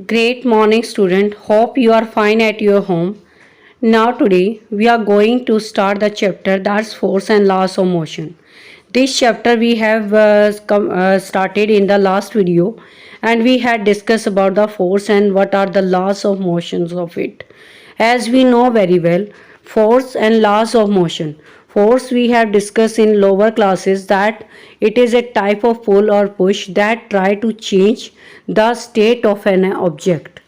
Great morning, student. Hope you are fine at your home. Now, today we are going to start the chapter that's force and laws of motion. This chapter we have started in the last video, and we had discussed about the force and what are the laws of motions of it. As we know very well, force and laws of motion. Force we have discussed in lower classes that it is a type of pull or push that try to change the state of an object.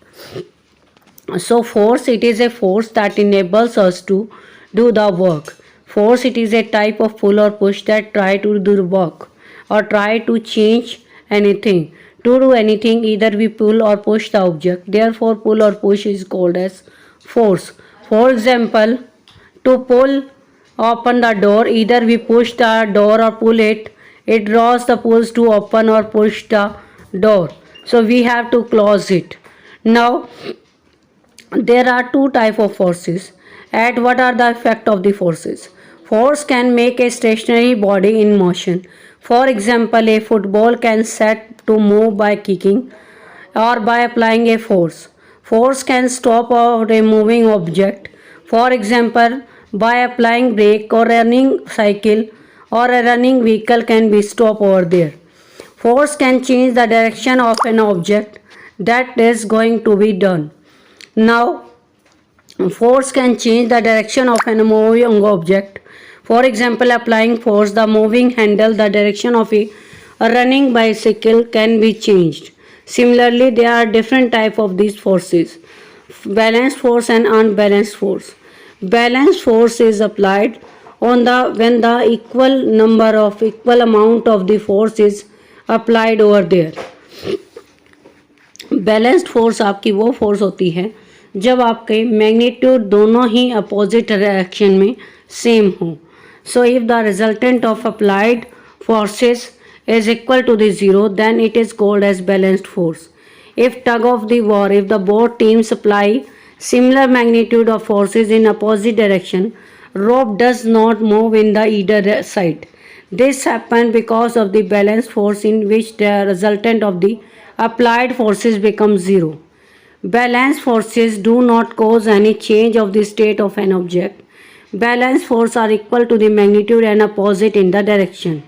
So force, it is a force that enables us to do the work. Force, it is a type of pull or push that try to do the work or try to change anything. To do anything, either we pull or push the object. Therefore, pull or push is called as force. For example, to pull open the door, either we push the door or pull it. It draws the pulls to open or push the door. So we have to close it. Now there are two type of forces. And what are the effect of the forces? Force can make a stationary body in motion. For example, a football can set to move by kicking or by applying a force. Force can stop a moving object. For example, by applying brake or running cycle or a running vehicle can be stopped over there. Force can change the direction of an object that is going to be done. Now, force can change the direction of a moving object. For example, applying force, the moving handle, the direction of a running bicycle can be changed. Similarly, there are different types of these forces: balanced force and unbalanced force. Balanced force is applied on the when the equal amount of the force is applied over there. Balanced force आपकी वो force होती है जब आपके magnitude दोनों ही opposite direction में same हो. So if the resultant of applied forces is equal to the zero, then it is called as balanced force. If tug of the war, if the both teams apply similar magnitude of forces in opposite direction, rope does not move in the either side. This happens because of the balanced force in which the resultant of the applied forces becomes zero. Balanced forces do not cause any change of the state of an object. Balanced forces are equal to the magnitude and opposite in the direction.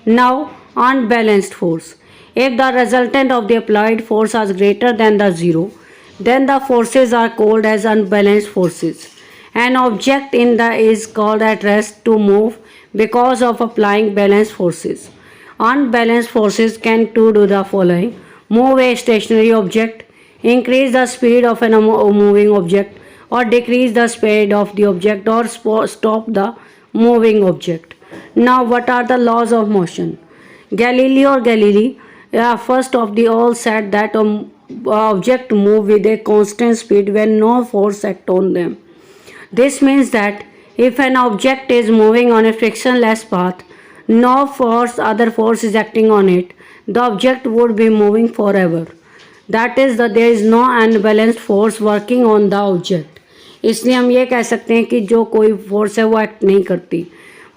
Now, unbalanced force. If the resultant of the applied force is greater than the zero, then the forces are called as unbalanced forces. An object in the is called at rest to move because of applying balanced forces. Unbalanced forces can do the following: move a stationary object, increase the speed of a moving object, or decrease the speed of the object, or stop the moving object. Now, what are the laws of motion? Galileo Galilei, first of the all, said that object move with a constant speed when no force acts on them. This means that if an object is moving on a frictionless path, no other force is acting on it, the object would be moving forever. That is that there is no unbalanced force working on the object. इसलिए हम ये कह सकते हैं कि जो कोई force है वो एक्ट नहीं करती.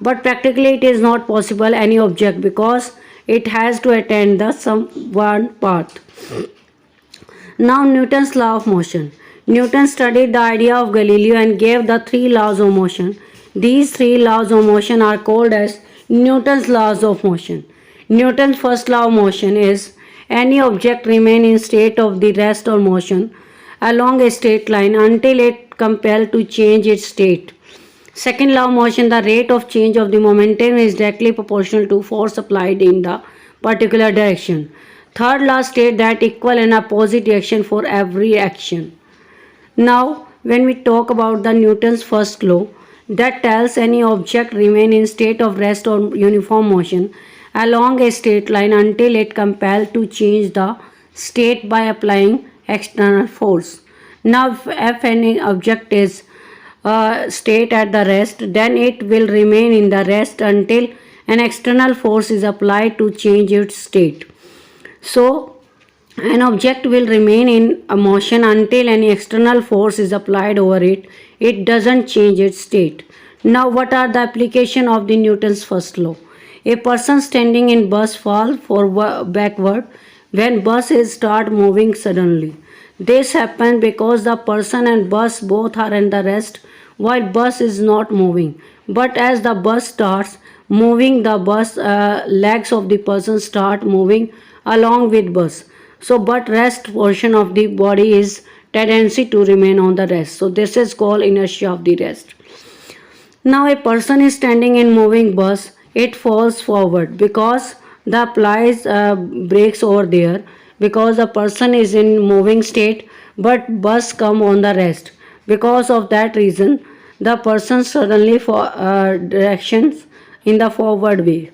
But practically it is not possible any object because it has to attend the some one path. Now Newton's law of motion. Newton studied the idea of Galileo and gave the three laws of motion. These three laws of motion are called as Newton's laws of motion. Newton's first law of motion is any object remain in state of the rest or motion along a straight line until it compelled to change its state. Second law of motion, the rate of change of the momentum is directly proportional to force applied in the particular direction. Third law states that equal and opposite reaction for every action. Now, when we talk about the Newton's first law, that tells any object remain in state of rest or uniform motion along a straight line until it compelled to change the state by applying external force. Now, if any object is state at the rest, then it will remain in the rest until an external force is applied to change its state. So, an object will remain in a motion until any external force is applied over it. It doesn't change its state. Now, what are the application of the Newton's first law? A person standing in bus fall backward when bus is start moving suddenly. This happens because the person and bus both are in the rest while bus is not moving. But as the bus starts moving, the bus legs of the person start moving along with bus. So but rest portion of the body is tendency to remain on the rest. So this is called inertia of the rest. Now a person is standing in moving bus, it falls forward because the applies brakes over there because the person is in moving state but bus come on the rest. Because of that reason, the person suddenly for directions in the forward way.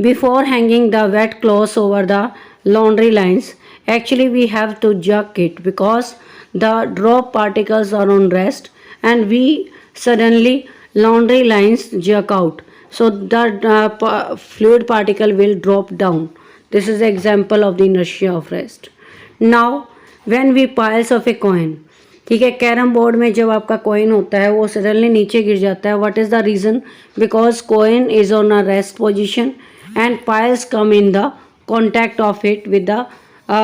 Before hanging the wet clothes over the laundry lines, actually we have to jerk it because the drop particles are on rest and we suddenly laundry lines jerk out. So the fluid particle will drop down. This is an example of the inertia of rest. Now when we piles of a coin, ठीक है, carrom board में जब आपका coin होता है वो suddenly नीचे गिर जाता है. What is the reason? Because coin is on a rest position and piles come in the contact of it with the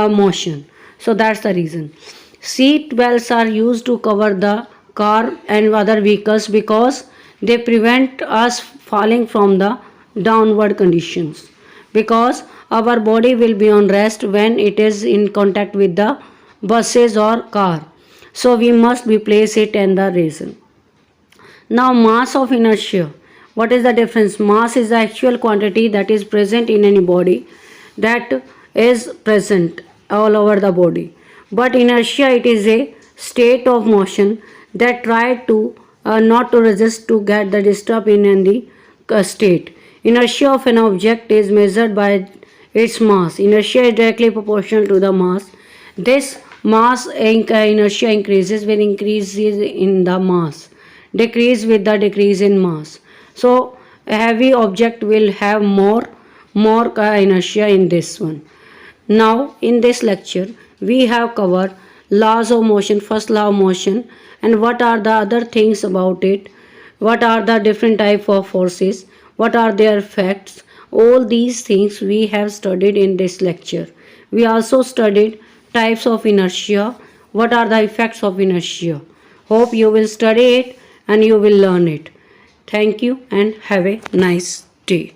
motion. So that's the reason. Seat belts are used to cover the car and other vehicles because they prevent us falling from the downward conditions, because our body will be on rest when it is in contact with the buses or car. So we must be place it in the reason. Now mass of inertia. What is the difference? Mass is the actual quantity that is present in any body, that is present all over the body. But inertia, it is a state of motion that try to not to resist to get the disturb in any state. Inertia of an object is measured by its mass. Inertia is directly proportional to the mass. This mass inertia increases when increases in the mass, decrease with the decrease in mass. So a heavy object will have more inertia in this one. Now in this lecture we have covered laws of motion, first law of motion, and what are the other things about it, what are the different type of forces, what are their effects. All these things we have studied in this lecture. We also studied types of inertia, what are the effects of inertia. Hope you will study it and you will learn it. Thank you and have a nice day.